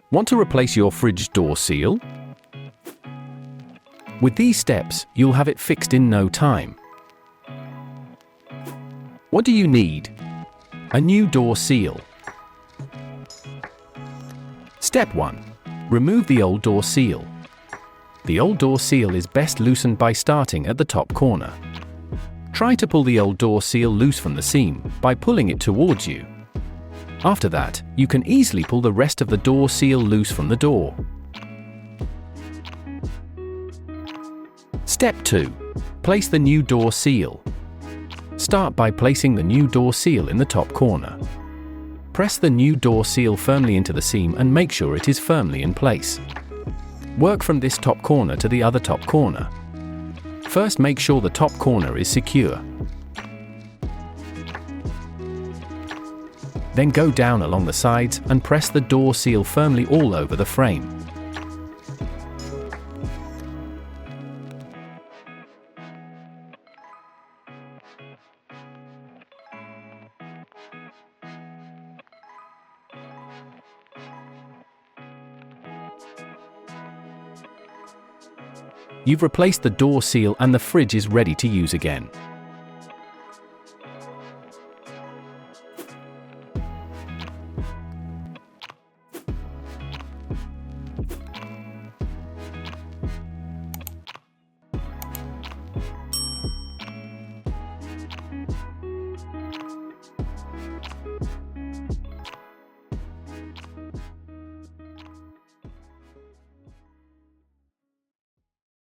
Want to replace your fridge door seal? With these steps, you'll have it fixed in no time. What do you need? A new door seal. Step 1. Remove the old door seal. The old door seal is best loosened by starting at the top corner. Try to pull the old door seal loose from the seam by pulling it towards you. After that, you can easily pull the rest of the door seal loose from the door. Step 2. Place the new door seal. Start by placing the new door seal in the top corner. Press the new door seal firmly into the seam and make sure it is firmly in place. Work from this top corner to the other top corner. First, make sure the top corner is secure. Then go down along the sides and press the door seal firmly all over the frame. You've replaced the door seal and the fridge is ready to use again.